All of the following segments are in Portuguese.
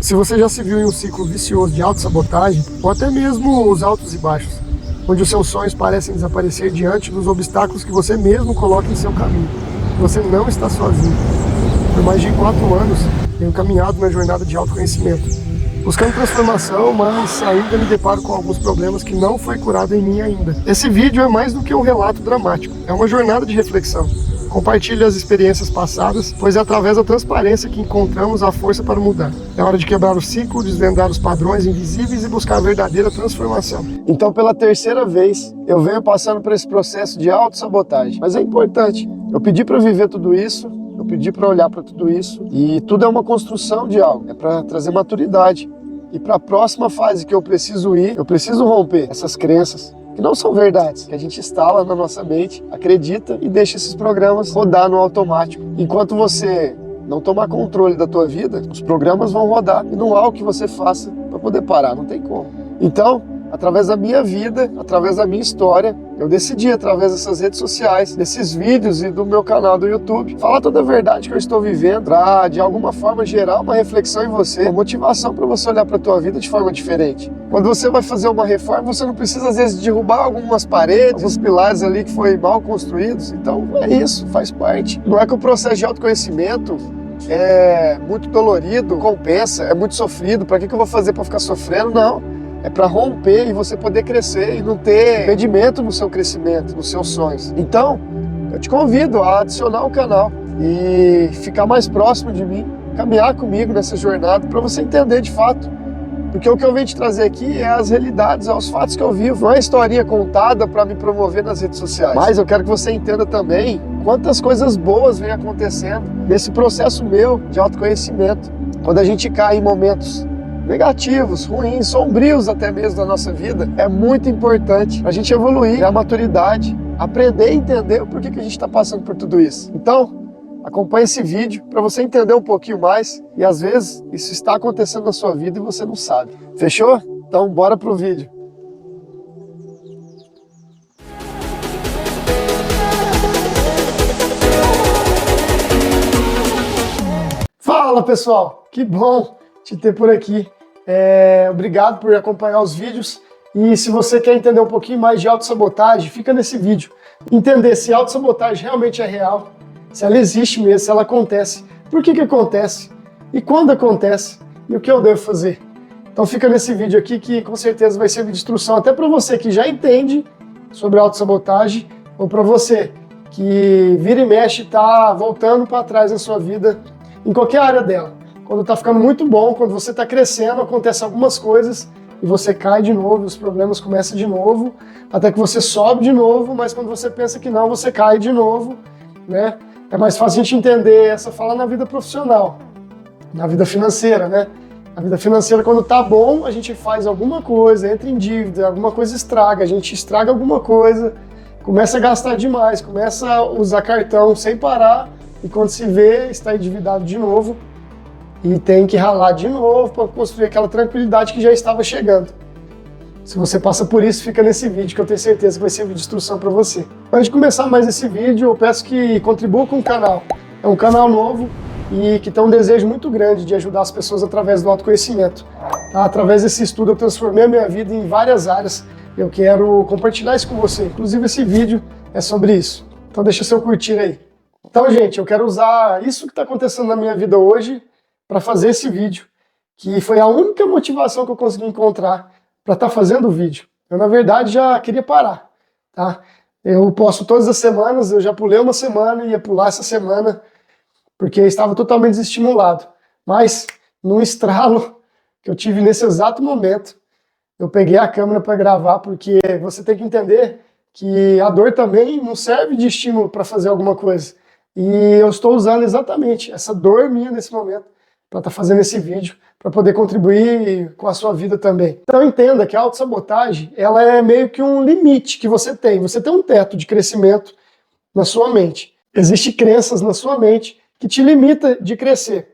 Se você já se viu em um ciclo vicioso de autossabotagem, ou até mesmo os altos e baixos, onde os seus sonhos parecem desaparecer diante dos obstáculos que você mesmo coloca em seu caminho, você não está sozinho. Por mais de 4 anos, tenho caminhado na jornada de autoconhecimento, buscando transformação, mas ainda me deparo com alguns problemas que não foi curado em mim ainda. Esse vídeo é mais do que um relato dramático, é uma jornada de reflexão. Compartilhe as experiências passadas, pois é através da transparência que encontramos a força para mudar. É hora de quebrar o ciclo, desvendar os padrões invisíveis e buscar a verdadeira transformação. Então, pela terceira vez, eu venho passando por esse processo de autossabotagem. Mas é importante, eu pedi para viver tudo isso, eu pedi para olhar para tudo isso, e tudo é uma construção de algo, é para trazer maturidade. E para a próxima fase que eu preciso ir, eu preciso romper essas crenças, que não são verdades, que a gente instala na nossa mente, acredita e deixa esses programas rodar no automático. Enquanto você não tomar controle da tua vida, os programas vão rodar e não há o que você faça para poder parar, não tem como. Então, através da minha vida, através da minha história, eu decidi, através dessas redes sociais, desses vídeos e do meu canal do YouTube, falar toda a verdade que eu estou vivendo, para, de alguma forma, gerar uma reflexão em você, uma motivação para você olhar para a tua vida de forma diferente. Quando você vai fazer uma reforma, você não precisa, às vezes, derrubar algumas paredes, alguns pilares ali que foram mal construídos. Então, é isso, faz parte. Não é que o processo de autoconhecimento é muito dolorido, compensa, é muito sofrido. Para que eu vou fazer para ficar sofrendo? Não. É para romper e você poder crescer e não ter impedimento no seu crescimento, nos seus sonhos. Então, eu te convido a adicionar o canal e ficar mais próximo de mim, caminhar comigo nessa jornada para você entender de fato. Porque o que eu venho te trazer aqui é as realidades, é os fatos que eu vivo. Não é historinha contada para me promover nas redes sociais. Mas eu quero que você entenda também quantas coisas boas vêm acontecendo nesse processo meu de autoconhecimento. Quando a gente cai em momentos negativos, ruins, sombrios até mesmo da nossa vida, é muito importante a gente evoluir, a maturidade, aprender e entender o porquê que a gente está passando por tudo isso. Então, acompanhe esse vídeo para você entender um pouquinho mais e às vezes isso está acontecendo na sua vida e você não sabe. Fechou? Então bora pro vídeo. Fala pessoal, que bom te ter por aqui. Obrigado por acompanhar os vídeos. E se você quer entender um pouquinho mais de autossabotagem, fica nesse vídeo. Entender se a autossabotagem realmente é real, se ela existe mesmo, se ela acontece, por que acontece, e quando acontece, e o que eu devo fazer. Então fica nesse vídeo aqui que com certeza vai servir de instrução até para você que já entende sobre autossabotagem, ou para você que vira e mexe e está voltando para trás na sua vida, em qualquer área dela. Quando está ficando muito bom, quando você está crescendo, acontecem algumas coisas e você cai de novo, os problemas começam de novo, até que você sobe de novo, mas quando você pensa que não, você cai de novo, né? É mais fácil a gente entender essa fala na vida profissional, na vida financeira, né? Na vida financeira, quando tá bom, a gente faz alguma coisa, entra em dívida, alguma coisa estraga, a gente estraga alguma coisa, começa a gastar demais, começa a usar cartão sem parar, e quando se vê, está endividado de novo, e tem que ralar de novo para construir aquela tranquilidade que já estava chegando. Se você passa por isso, fica nesse vídeo que eu tenho certeza que vai servir de instrução para você. Antes de começar mais esse vídeo, eu peço que contribua com o canal. É um canal novo e que tem um desejo muito grande de ajudar as pessoas através do autoconhecimento. Através desse estudo eu transformei a minha vida em várias áreas. Eu quero compartilhar isso com você. Inclusive esse vídeo é sobre isso. Então deixa seu curtir aí. Então, gente, eu quero usar isso que está acontecendo na minha vida hoje para fazer esse vídeo, que foi a única motivação que eu consegui encontrar para estar fazendo o vídeo. Eu, na verdade, já queria parar, tá? Eu posto todas as semanas, eu já pulei uma semana e ia pular essa semana, porque eu estava totalmente desestimulado. Mas, num estralo que eu tive nesse exato momento, eu peguei a câmera para gravar, porque você tem que entender que a dor também não serve de estímulo para fazer alguma coisa. E eu estou usando exatamente essa dor minha nesse momento para estar fazendo esse vídeo, para poder contribuir com a sua vida também. Então entenda que a autossabotagem, ela é meio que um limite que você tem. Você tem um teto de crescimento na sua mente. Existem crenças na sua mente que te limita de crescer.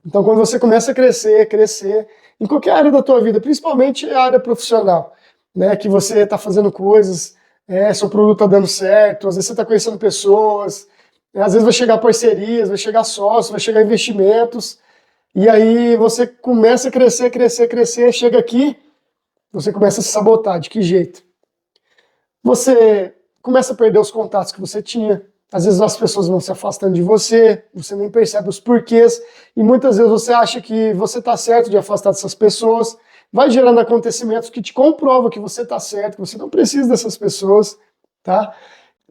Então quando você começa a crescer, em qualquer área da tua vida, principalmente a área profissional, né, que você está fazendo coisas, seu produto está dando certo, às vezes você está conhecendo pessoas, às vezes vai chegar parcerias, vai chegar sócios, vai chegar investimentos. E aí você começa a crescer, crescer, crescer, chega aqui, você começa a se sabotar. De que jeito? Você começa a perder os contatos que você tinha. Às vezes as pessoas vão se afastando de você, você nem percebe os porquês, e muitas vezes você acha que você está certo de afastar dessas pessoas, vai gerando acontecimentos que te comprovam que você está certo, que você não precisa dessas pessoas, tá?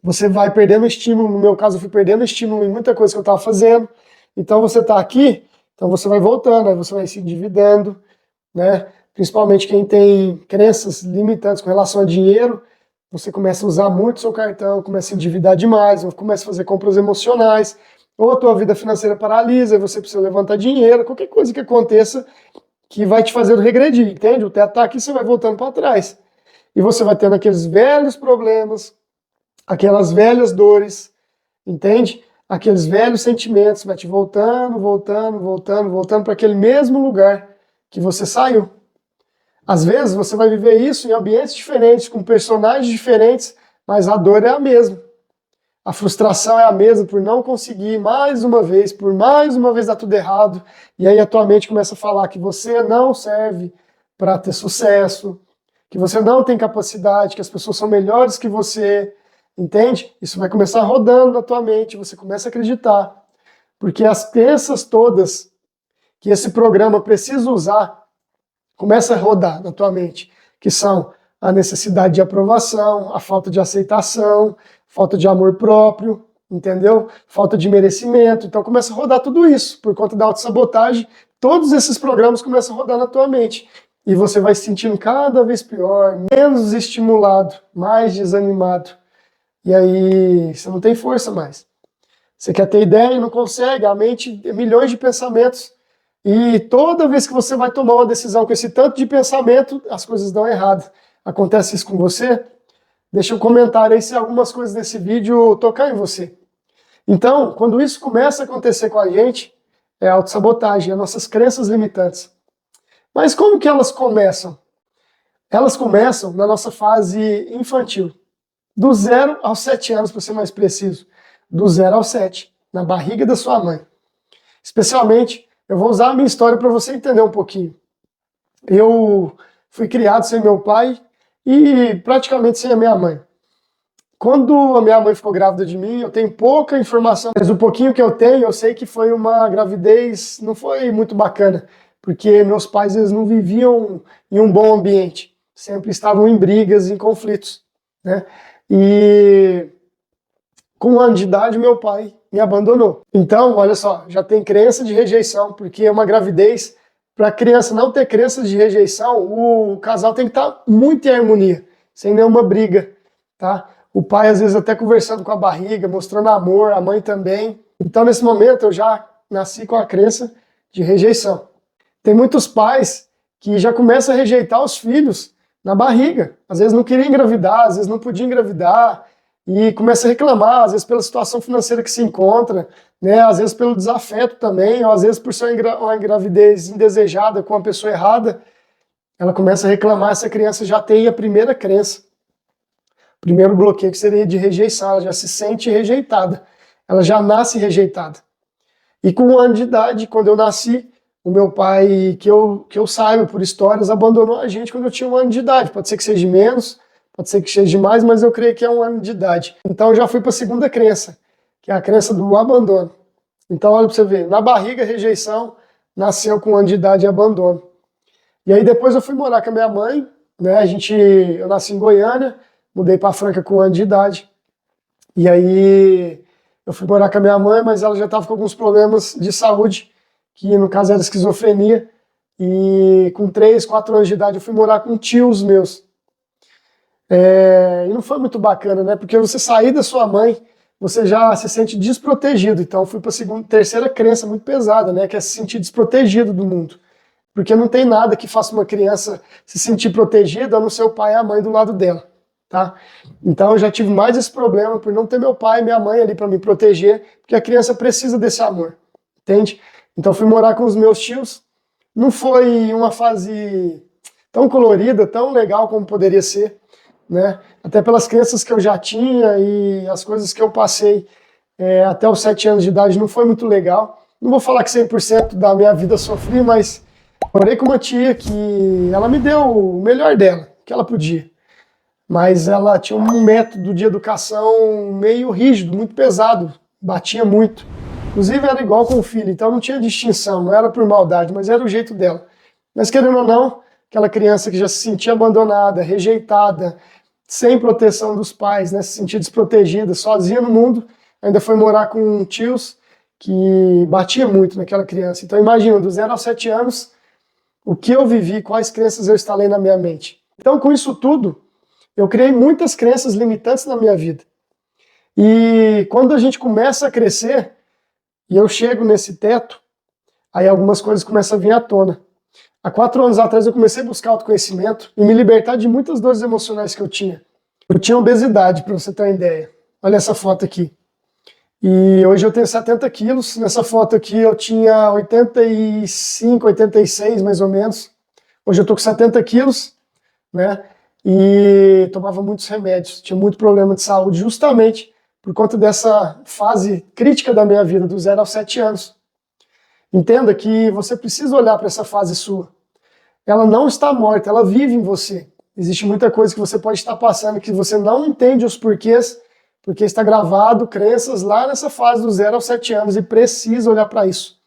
Você vai perdendo estímulo, no meu caso eu fui perdendo estímulo em muita coisa que eu estava fazendo, então você está aqui, então você vai voltando, aí você vai se endividando, né? Principalmente quem tem crenças limitantes com relação a dinheiro, você começa a usar muito o seu cartão, começa a se endividar demais, começa a fazer compras emocionais, ou a tua vida financeira paralisa, você precisa levantar dinheiro, qualquer coisa que aconteça que vai te fazendo regredir, entende? O teto está aqui, você vai voltando para trás. E você vai tendo aqueles velhos problemas, aquelas velhas dores, entende? Aqueles velhos sentimentos, vai te voltando, voltando, voltando, voltando para aquele mesmo lugar que você saiu. Às vezes você vai viver isso em ambientes diferentes, com personagens diferentes, mas a dor é a mesma. A frustração é a mesma por não conseguir por mais uma vez dar tudo errado, e aí a tua mente começa a falar que você não serve para ter sucesso, que você não tem capacidade, que as pessoas são melhores que você, entende? Isso vai começar rodando na tua mente, você começa a acreditar, porque as crenças todas que esse programa precisa usar começa a rodar na tua mente, que são a necessidade de aprovação, a falta de aceitação, falta de amor próprio, entendeu? Falta de merecimento. Então começa a rodar tudo isso. Por conta da autossabotagem, todos esses programas começam a rodar na tua mente. E você vai se sentindo cada vez pior, menos estimulado, mais desanimado. E aí você não tem força mais. Você quer ter ideia e não consegue, a mente milhões de pensamentos. E toda vez que você vai tomar uma decisão com esse tanto de pensamento, as coisas dão errado. Acontece isso com você? Deixa um comentário aí se algumas coisas desse vídeo tocar em você. Então, quando isso começa a acontecer com a gente, é a autossabotagem, as nossas crenças limitantes. Mas como que elas começam? Elas começam na nossa fase infantil. Do 0 aos 7 anos, para ser mais preciso. Do 0 aos 7, na barriga da sua mãe. Especialmente, eu vou usar a minha história para você entender um pouquinho. Eu fui criado sem meu pai e praticamente sem a minha mãe. Quando a minha mãe ficou grávida de mim, eu tenho pouca informação, mas o pouquinho que eu tenho, eu sei que foi uma gravidez, não foi muito bacana, porque meus pais eles não viviam em um bom ambiente, sempre estavam em brigas, em conflitos, né? E com 1 ano de idade, meu pai me abandonou. Então, olha só, já tem crença de rejeição, porque é uma gravidez, para a criança não ter crença de rejeição, o casal tem que estar muito em harmonia, sem nenhuma briga, tá? O pai, às vezes, até conversando com a barriga, mostrando amor, a mãe também. Então, nesse momento, eu já nasci com a crença de rejeição. Tem muitos pais que já começam a rejeitar os filhos na barriga. Às vezes não queria engravidar, às vezes não podia engravidar, e começa a reclamar, às vezes pela situação financeira que se encontra, né? Às vezes pelo desafeto também, ou às vezes por ser uma gravidez indesejada com a pessoa errada, ela começa a reclamar, essa criança já tem a primeira crença. O primeiro bloqueio que seria de rejeição, ela já se sente rejeitada, ela já nasce rejeitada. E com 1 ano de idade, quando eu nasci, o meu pai, que eu saiba por histórias, abandonou a gente quando eu tinha 1 ano de idade. Pode ser que seja menos, pode ser que seja mais, mas eu creio que é 1 ano de idade. Então eu já fui para a segunda crença, que é a crença do abandono. Então olha para você ver, na barriga rejeição, nasceu com 1 ano de idade e abandono. E aí depois eu fui morar com a minha mãe, né? Eu nasci em Goiânia, mudei para Franca com 1 ano de idade. E aí eu fui morar com a minha mãe, mas ela já estava com alguns problemas de saúde, que no caso era esquizofrenia. E com 3, 4 anos de idade eu fui morar com tios meus. E não foi muito bacana, né? Porque você sair da sua mãe, você já se sente desprotegido. Então eu fui para a terceira crença muito pesada, né? Que é se sentir desprotegido do mundo. Porque não tem nada que faça uma criança se sentir protegida a não ser o pai e a mãe do lado dela, tá? Então eu já tive mais esse problema por não ter meu pai e minha mãe ali para me proteger, porque a criança precisa desse amor, entende? Então eu fui morar com os meus tios. Não foi uma fase tão colorida, tão legal como poderia ser, né? Até pelas crenças que eu já tinha e as coisas que eu passei até os 7 anos de idade não foi muito legal. Não vou falar que 100% da minha vida sofri, mas morei com uma tia que ela me deu o melhor dela, que ela podia. Mas ela tinha um método de educação meio rígido, muito pesado, batia muito. Inclusive era igual com o filho, então não tinha distinção, não era por maldade, mas era o jeito dela. Mas querendo ou não, aquela criança que já se sentia abandonada, rejeitada, sem proteção dos pais, né, se sentia desprotegida, sozinha no mundo, ainda foi morar com tios que batia muito naquela criança. Então imagina, do 0 aos 7 anos, o que eu vivi, quais crenças eu instalei na minha mente. Então com isso tudo, eu criei muitas crenças limitantes na minha vida. E quando a gente começa a crescer, e eu chego nesse teto, aí algumas coisas começam a vir à tona. Há 4 anos atrás eu comecei a buscar autoconhecimento e me libertar de muitas dores emocionais que eu tinha. Eu tinha obesidade, para você ter uma ideia. Olha essa foto aqui. E hoje eu tenho 70 quilos. Nessa foto aqui eu tinha 85, 86 mais ou menos. Hoje eu tô com 70 quilos, né? E tomava muitos remédios. Tinha muito problema de saúde justamente por conta dessa fase crítica da minha vida, do 0 aos 7 anos. Entenda que você precisa olhar para essa fase sua. Ela não está morta, ela vive em você. Existe muita coisa que você pode estar passando que você não entende os porquês, porque está gravado crenças lá nessa fase do 0 aos 7 anos e precisa olhar para isso.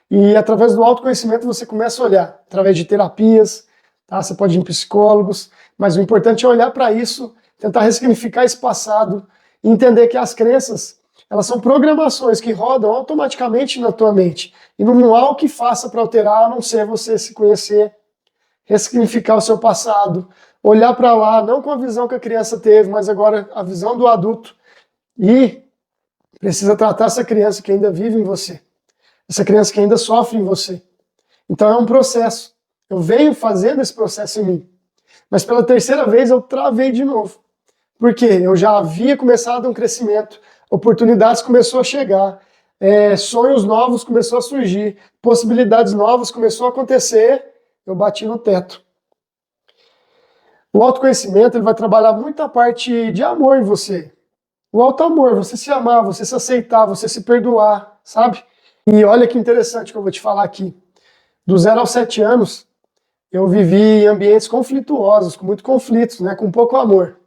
E através do autoconhecimento você começa a olhar, através de terapias, tá? Você pode ir em psicólogos, mas o importante é olhar para isso, tentar ressignificar esse passado, e entender que as crenças, elas são programações que rodam automaticamente na tua mente. E não há o que faça para alterar, a não ser você se conhecer, ressignificar o seu passado, olhar para lá, não com a visão que a criança teve, mas agora a visão do adulto. E precisa tratar essa criança que ainda vive em você, essa criança que ainda sofre em você. Então é um processo. Eu venho fazendo esse processo em mim. Mas pela terceira vez eu travei de novo. Porque eu já havia começado um crescimento, oportunidades começou a chegar, sonhos novos começou a surgir, possibilidades novas começou a acontecer, eu bati no teto. O autoconhecimento ele vai trabalhar muito a parte de amor em você. O auto-amor, você se amar, você se aceitar, você se perdoar, sabe? E olha que interessante que eu vou te falar aqui. Do 0 aos 7 anos, eu vivi em ambientes conflituosos, com muitos conflitos, né, com pouco amor.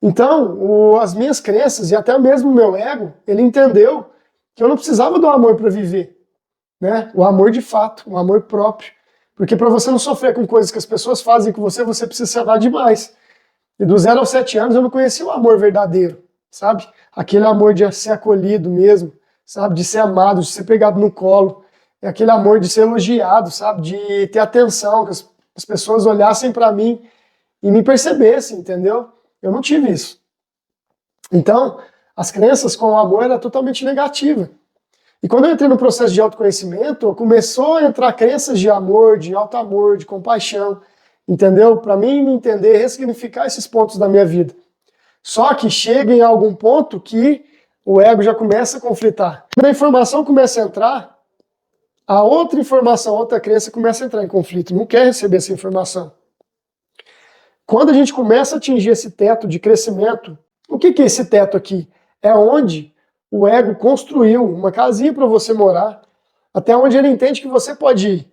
Então, as minhas crenças e até mesmo o meu ego, ele entendeu que eu não precisava do amor para viver, né? O amor de fato, o amor próprio. Porque para você não sofrer com coisas que as pessoas fazem com você, você precisa se amar demais. E do 0 aos 7 anos eu não conhecia o amor verdadeiro, sabe? Aquele amor de ser acolhido mesmo, sabe? De ser amado, de ser pegado no colo. É aquele amor de ser elogiado, sabe? De ter atenção, que as pessoas olhassem para mim e me percebessem, entendeu? Eu não tive isso. Então, as crenças com o amor era totalmente negativa. E quando eu entrei no processo de autoconhecimento, começou a entrar crenças de amor, de alto amor, de compaixão, entendeu? Para mim me entender, ressignificar esses pontos da minha vida. Só que chega em algum ponto que o ego já começa a conflitar. Quando a informação começa a entrar, a outra informação, a outra crença começa a entrar em conflito, não quer receber essa informação. Quando a gente começa a atingir esse teto de crescimento, o que é esse teto aqui? É onde o ego construiu uma casinha para você morar, até onde ele entende que você pode ir.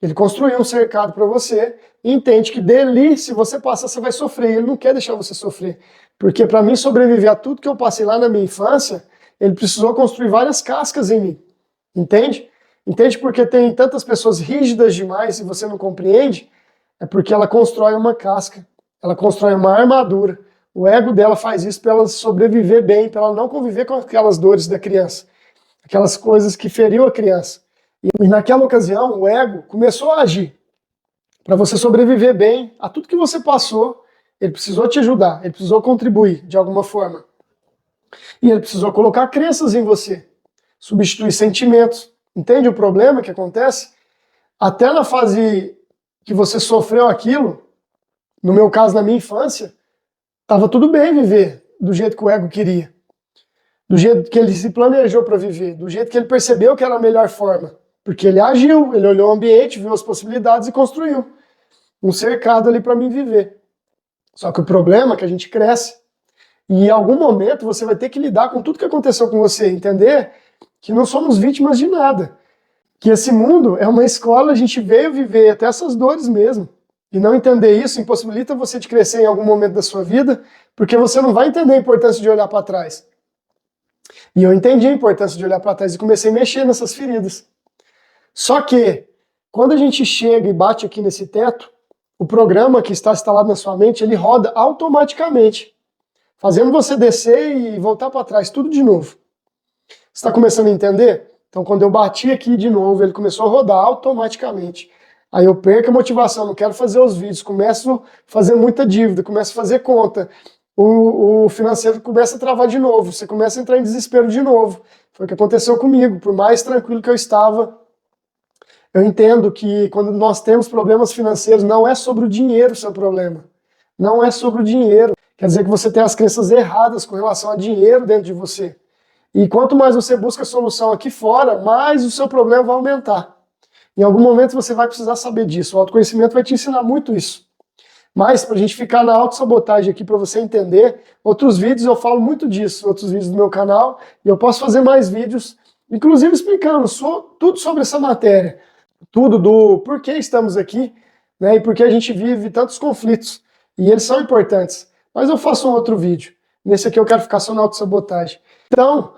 Ele construiu um cercado para você e entende que dele, se você passar, você vai sofrer. Ele não quer deixar você sofrer. Porque para mim sobreviver a tudo que eu passei lá na minha infância, ele precisou construir várias cascas em mim. Entende? Entende porque tem tantas pessoas rígidas demais e você não compreende? É porque ela constrói uma casca, ela constrói uma armadura. O ego dela faz isso para ela sobreviver bem, para ela não conviver com aquelas dores da criança, aquelas coisas que feriu a criança. E naquela ocasião, o ego começou a agir para você sobreviver bem a tudo que você passou. Ele precisou te ajudar, ele precisou contribuir de alguma forma. E ele precisou colocar crenças em você, substituir sentimentos. Entende o problema que acontece? Até na fase que você sofreu aquilo, no meu caso, na minha infância, estava tudo bem viver do jeito que o ego queria, do jeito que ele se planejou para viver, do jeito que ele percebeu que era a melhor forma, porque ele agiu, ele olhou o ambiente, viu as possibilidades e construiu um cercado ali para mim viver. Só que o problema é que a gente cresce e em algum momento você vai ter que lidar com tudo que aconteceu com você, entender que não somos vítimas de nada, que esse mundo é uma escola, a gente veio viver até essas dores mesmo. E não entender isso impossibilita você de crescer em algum momento da sua vida, porque você não vai entender a importância de olhar para trás. E eu entendi a importância de olhar para trás e comecei a mexer nessas feridas. Só que, quando a gente chega e bate aqui nesse teto, o programa que está instalado na sua mente, ele roda automaticamente, fazendo você descer e voltar para trás, tudo de novo. Você está começando a entender? Então, quando eu bati aqui de novo, ele começou a rodar automaticamente. Aí eu perco a motivação, não quero fazer os vídeos, começo a fazer muita dívida, começo a fazer conta. O financeiro começa a travar de novo, você começa a entrar em desespero de novo. Foi o que aconteceu comigo. Por mais tranquilo que eu estava, eu entendo que quando nós temos problemas financeiros, não é sobre o dinheiro o seu problema. Não é sobre o dinheiro. Quer dizer que você tem as crenças erradas com relação a dinheiro dentro de você. E quanto mais você busca solução aqui fora, mais o seu problema vai aumentar. Em algum momento você vai precisar saber disso. O autoconhecimento vai te ensinar muito isso. Mas, para a gente ficar na autossabotagem aqui, para você entender, outros vídeos eu falo muito disso, outros vídeos do meu canal, e eu posso fazer mais vídeos, inclusive explicando tudo sobre essa matéria. Tudo do porquê estamos aqui, né, e por que a gente vive tantos conflitos. E eles são importantes. Mas eu faço um outro vídeo. Nesse aqui eu quero ficar só na autossabotagem. Então,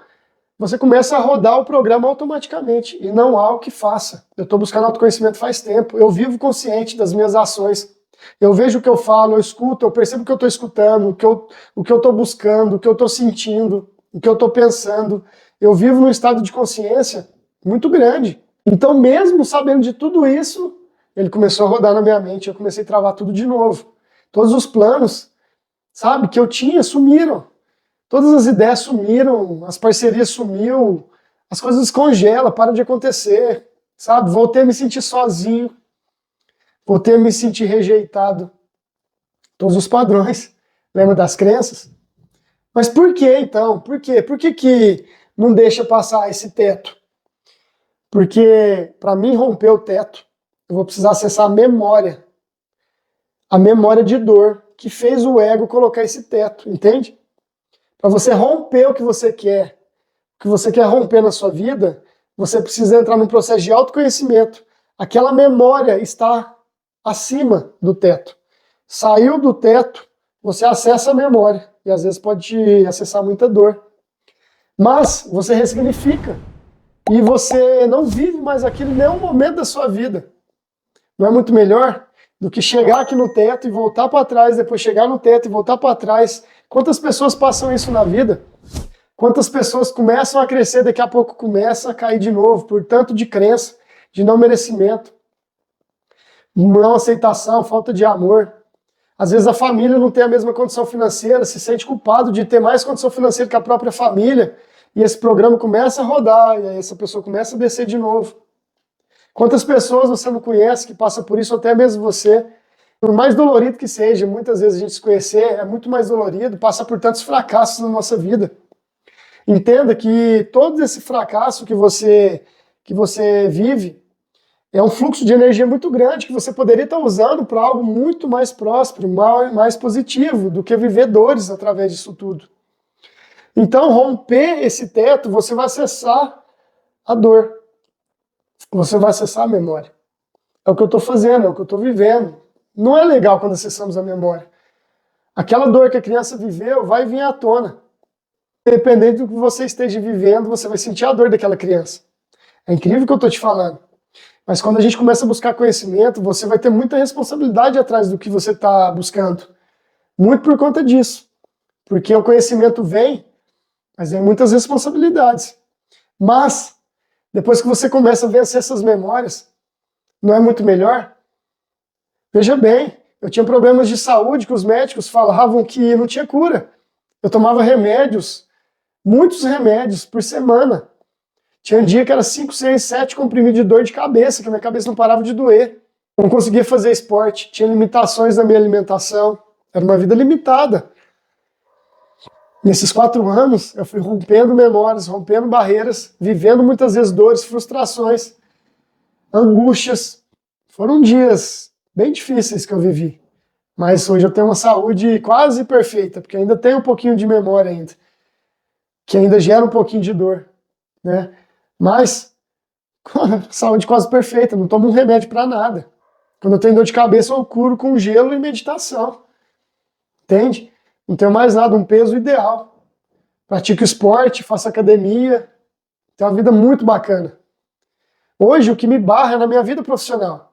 você começa a rodar o programa automaticamente, e não há o que faça. Eu estou buscando autoconhecimento faz tempo, eu vivo consciente das minhas ações, eu vejo o que eu falo, eu escuto, eu percebo o que eu estou escutando, o que eu estou buscando, o que eu estou sentindo, o que eu estou pensando. Eu vivo num estado de consciência muito grande. Então, mesmo sabendo de tudo isso, ele começou a rodar na minha mente, eu comecei a travar tudo de novo. Todos os planos, sabe, que eu tinha, sumiram. Todas as ideias sumiram, as parcerias sumiu, as coisas descongelam, param de acontecer, sabe? Voltei a me sentir sozinho, voltei a me sentir rejeitado. Todos os padrões, lembra das crenças? Mas por que então? Por quê? Por que que não deixa passar esse teto? Porque para mim romper o teto, eu vou precisar acessar a memória de dor que fez o ego colocar esse teto, entende? Para você romper o que você quer romper na sua vida, você precisa entrar num processo de autoconhecimento. Aquela memória está acima do teto. Saiu do teto, você acessa a memória. E às vezes pode te acessar muita dor. Mas você ressignifica. E você não vive mais aquilo em nenhum momento da sua vida. Não é muito melhor do que chegar aqui no teto e voltar para trás, depois chegar no teto e voltar para trás? Quantas pessoas passam isso na vida? Quantas pessoas começam a crescer, daqui a pouco começam a cair de novo, por tanto de crença, de não merecimento, não aceitação, falta de amor. Às vezes a família não tem a mesma condição financeira, se sente culpado de ter mais condição financeira que a própria família, e esse programa começa a rodar, e aí essa pessoa começa a descer de novo. Quantas pessoas você não conhece que passa por isso, até mesmo você? Por mais dolorido que seja, muitas vezes a gente se conhecer é muito mais dolorido, passa por tantos fracassos na nossa vida. Entenda que todo esse fracasso que você vive é um fluxo de energia muito grande que você poderia estar usando para algo muito mais próspero, mais positivo do que viver dores através disso tudo. Então, romper esse teto, você vai acessar a dor. Você vai acessar a memória. É o que eu estou fazendo, é o que eu estou vivendo. Não é legal quando acessamos a memória. Aquela dor que a criança viveu vai vir à tona. Independente do que você esteja vivendo, você vai sentir a dor daquela criança. É incrível o que eu estou te falando. Mas quando a gente começa a buscar conhecimento, você vai ter muita responsabilidade atrás do que você está buscando. Muito por conta disso. Porque o conhecimento vem, mas vem muitas responsabilidades. Mas, depois que você começa a vencer essas memórias, não é muito melhor? Veja bem, eu tinha problemas de saúde que os médicos falavam que não tinha cura. Eu tomava remédios, muitos remédios por semana. Tinha um dia que era 5, 6, 7 comprimidos de dor de cabeça, que a minha cabeça não parava de doer. Não conseguia fazer esporte, tinha limitações na minha alimentação. Era uma vida limitada. Nesses 4 anos, eu fui rompendo memórias, rompendo barreiras, vivendo muitas vezes dores, frustrações, angústias. Foram dias bem difíceis que eu vivi. Mas hoje eu tenho uma saúde quase perfeita, porque ainda tenho um pouquinho de memória ainda, que ainda gera um pouquinho de dor, né? Mas, saúde quase perfeita, não tomo um remédio para nada. Quando eu tenho dor de cabeça, eu curo com gelo e meditação. Entende? Não tenho mais nada, um peso ideal. Pratico esporte, faço academia, tenho uma vida muito bacana. Hoje, o que me barra é na minha vida profissional.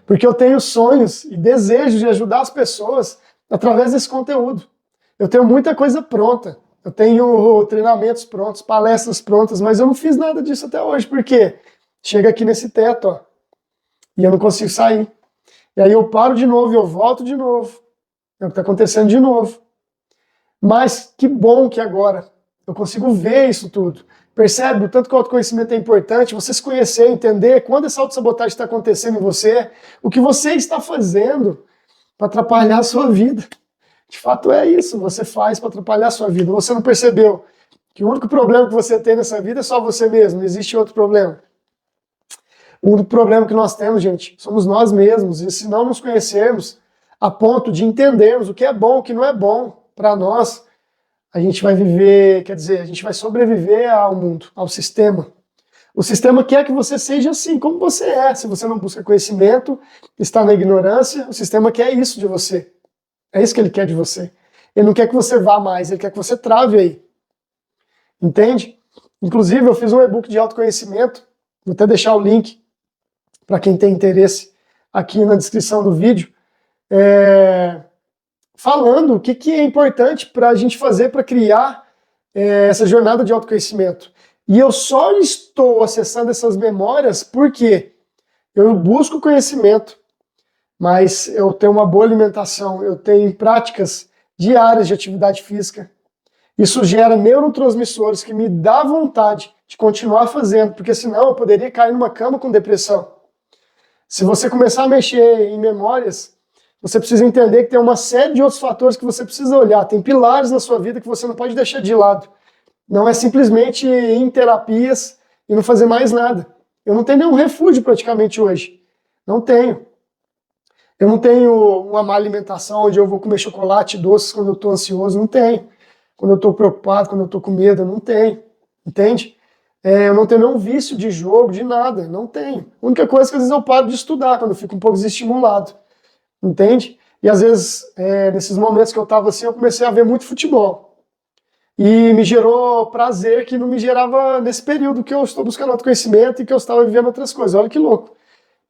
Porque eu tenho sonhos e desejos de ajudar as pessoas através desse conteúdo. Eu tenho muita coisa pronta. Eu tenho treinamentos prontos, palestras prontas, mas eu não fiz nada disso até hoje. Por quê? Chega aqui nesse teto, ó, e eu não consigo sair. E aí eu paro de novo e eu volto de novo. É o que está acontecendo de novo. Mas que bom que agora eu consigo ver isso tudo. Percebe o tanto que o autoconhecimento é importante, você se conhecer, entender quando essa autossabotagem está acontecendo em você, o que você está fazendo para atrapalhar a sua vida. De fato é isso, você faz para atrapalhar a sua vida. Você não percebeu que o único problema que você tem nessa vida é só você mesmo, não existe outro problema. O único problema que nós temos, gente, somos nós mesmos, e se não nos conhecermos a ponto de entendermos o que é bom, o que não é bom para nós, a gente vai viver, quer dizer, a gente vai sobreviver ao mundo, ao sistema. O sistema quer que você seja assim, como você é. Se você não busca conhecimento, está na ignorância, o sistema quer isso de você. É isso que ele quer de você. Ele não quer que você vá mais, ele quer que você trave aí. Entende? Inclusive, eu fiz um e-book de autoconhecimento, vou até deixar o link para quem tem interesse aqui na descrição do vídeo, falando o que é importante para a gente fazer para criar essa jornada de autoconhecimento. E eu só estou acessando essas memórias porque eu busco conhecimento, mas eu tenho uma boa alimentação, eu tenho práticas diárias de atividade física. Isso gera neurotransmissores que me dá vontade de continuar fazendo, porque senão eu poderia cair numa cama com depressão. Se você começar a mexer em memórias, você precisa entender que tem uma série de outros fatores que você precisa olhar. Tem pilares na sua vida que você não pode deixar de lado. Não é simplesmente ir em terapias e não fazer mais nada. Eu não tenho nenhum refúgio praticamente hoje. Não tenho. Eu não tenho uma má alimentação onde eu vou comer chocolate, doces quando eu estou ansioso. Não tenho. Quando eu estou preocupado, quando eu estou com medo, eu não tenho. Entende? Eu não tenho nenhum vício de jogo, de nada. Não tenho. A única coisa é que às vezes eu paro de estudar quando eu fico um pouco desestimulado. Entende? E às vezes, nesses momentos que eu estava assim, eu comecei a ver muito futebol. E me gerou prazer que não me gerava nesse período que eu estou buscando autoconhecimento e que eu estava vivendo outras coisas. Olha que louco.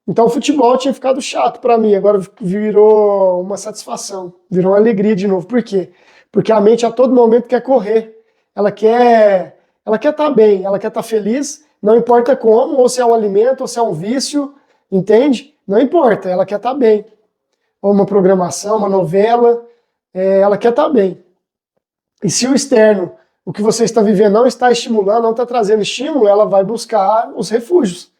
Então o futebol tinha ficado chato para mim, agora virou uma satisfação, virou uma alegria de novo. Por quê? Porque a mente a todo momento quer correr. Ela quer estar bem, ela quer estar feliz, não importa como, ou se é um alimento, ou se é um vício, entende? Não importa, ela quer estar bem. Ou uma programação, uma novela, ela quer estar bem. E se o externo, o que você está vivendo, não está estimulando, não está trazendo estímulo, ela vai buscar os refúgios.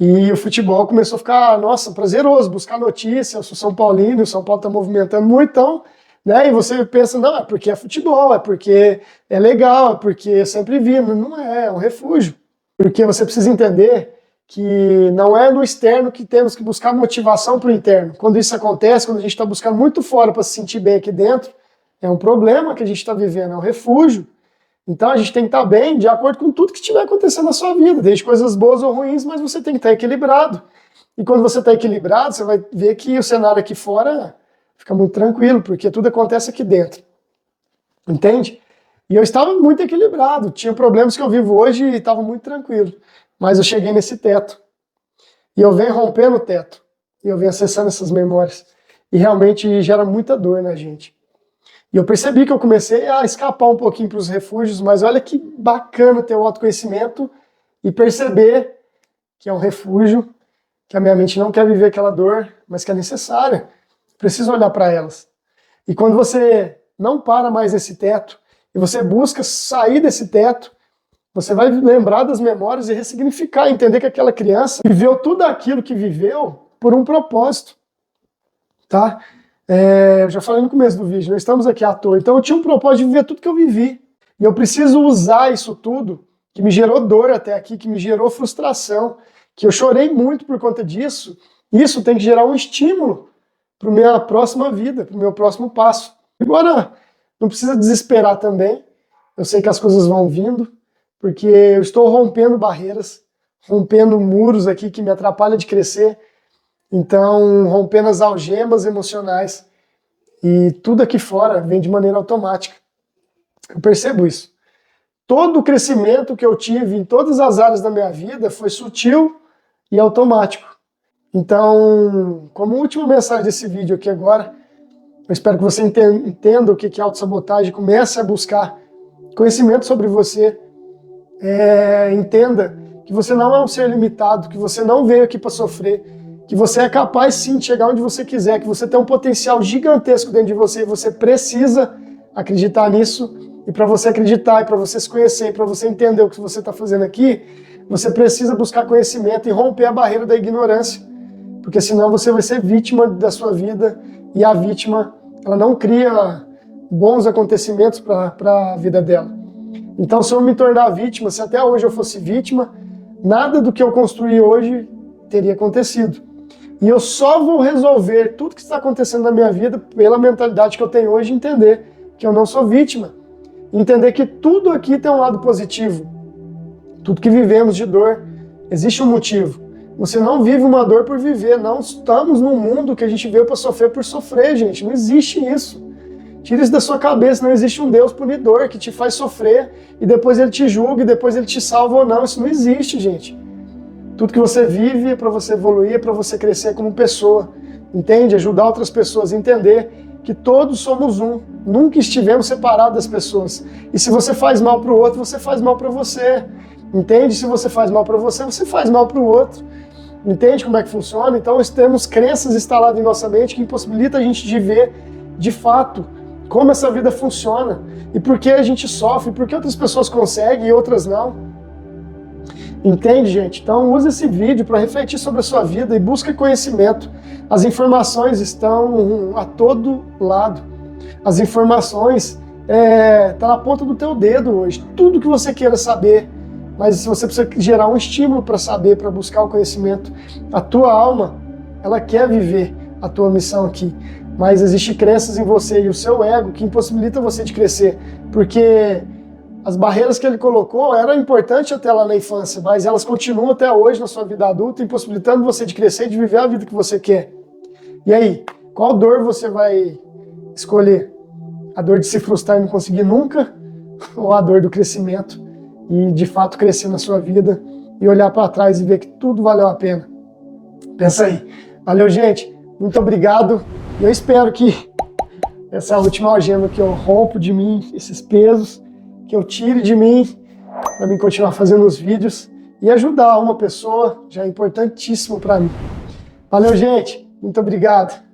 E o futebol começou a ficar, nossa, prazeroso, buscar notícia. Eu sou São Paulino, o São Paulo está movimentando muito, então, né? E você pensa, não, é porque é futebol, é porque é legal, é porque eu sempre vi. Não é um refúgio. Porque você precisa entender que não é no externo que temos que buscar motivação para o interno. Quando isso acontece, quando a gente está buscando muito fora para se sentir bem aqui dentro, é um problema que a gente está vivendo, é um refúgio. Então a gente tem que estar bem de acordo com tudo que estiver acontecendo na sua vida, desde coisas boas ou ruins, mas você tem que estar equilibrado. E quando você está equilibrado, você vai ver que o cenário aqui fora fica muito tranquilo, porque tudo acontece aqui dentro. Entende? E eu estava muito equilibrado, tinha problemas que eu vivo hoje e estava muito tranquilo. Mas eu cheguei nesse teto. E eu venho rompendo o teto. E eu venho acessando essas memórias. E realmente gera muita dor na gente. E eu percebi que eu comecei a escapar um pouquinho para os refúgios, mas olha que bacana ter o autoconhecimento e perceber que é um refúgio, que a minha mente não quer viver aquela dor, mas que é necessária. Preciso olhar para elas. E quando você não para mais nesse teto, e você busca sair desse teto, você vai lembrar das memórias e ressignificar, entender que aquela criança viveu tudo aquilo que viveu por um propósito. Tá? Eu já falei no começo do vídeo, não estamos aqui à toa. Então eu tinha um propósito de viver tudo que eu vivi. E eu preciso usar isso tudo, que me gerou dor até aqui, que me gerou frustração, que eu chorei muito por conta disso. Isso tem que gerar um estímulo para a minha próxima vida, para o meu próximo passo. Agora, não precisa desesperar também. Eu sei que as coisas vão vindo, porque eu estou rompendo barreiras, rompendo muros aqui que me atrapalham de crescer, então rompendo as algemas emocionais, e tudo aqui fora vem de maneira automática. Eu percebo isso. Todo o crescimento que eu tive em todas as áreas da minha vida foi sutil e automático. Então, como última mensagem desse vídeo aqui agora, eu espero que você entenda o que é autossabotagem, comece a buscar conhecimento sobre você, entenda que você não é um ser limitado, que você não veio aqui para sofrer, que você é capaz sim de chegar onde você quiser, que você tem um potencial gigantesco dentro de você e você precisa acreditar nisso. E para você acreditar, e para você se conhecer, e para você entender o que você está fazendo aqui, você precisa buscar conhecimento e romper a barreira da ignorância, porque senão você vai ser vítima da sua vida, e a vítima, ela não cria bons acontecimentos para a vida dela. Então, se eu me tornar vítima, se até hoje eu fosse vítima, nada do que eu construí hoje teria acontecido. E eu só vou resolver tudo que está acontecendo na minha vida pela mentalidade que eu tenho hoje, entender que eu não sou vítima. Entender que tudo aqui tem um lado positivo. Tudo que vivemos de dor, existe um motivo. Você não vive uma dor por viver, não estamos num mundo que a gente veio para sofrer por sofrer, gente. Não existe isso. Tira isso da sua cabeça, não existe um Deus punidor que te faz sofrer e depois ele te julga e depois ele te salva ou não. Isso não existe, gente. Tudo que você vive é para você evoluir, é para você crescer como pessoa. Entende? Ajudar outras pessoas a entender que todos somos um, nunca estivemos separados das pessoas. E se você faz mal para o outro, você faz mal para você. Entende? Se você faz mal para você, você faz mal para o outro. Entende como é que funciona? Então nós temos crenças instaladas em nossa mente que impossibilitam a gente de ver, de fato, como essa vida funciona. E por que a gente sofre, por que outras pessoas conseguem e outras não. Entende, gente? Então use esse vídeo para refletir sobre a sua vida e busque conhecimento. As informações estão a todo lado. As informações estão na ponta do teu dedo hoje. Tudo que você queira saber, mas você precisa gerar um estímulo para saber, para buscar o conhecimento. A tua alma, ela quer viver a tua missão aqui, mas existem crenças em você e o seu ego que impossibilita você de crescer, porque as barreiras que ele colocou eram importantes até lá na infância, mas elas continuam até hoje na sua vida adulta, impossibilitando você de crescer e de viver a vida que você quer. E aí, qual dor você vai escolher? A dor de se frustrar e não conseguir nunca? Ou a dor do crescimento e de fato crescer na sua vida e olhar para trás e ver que tudo valeu a pena? Pensa aí. Valeu, gente. Muito obrigado. Eu espero que essa última algema que eu rompo de mim, esses pesos, que eu tire de mim, para mim continuar fazendo os vídeos e ajudar uma pessoa, já é importantíssimo para mim. Valeu, gente. Muito obrigado.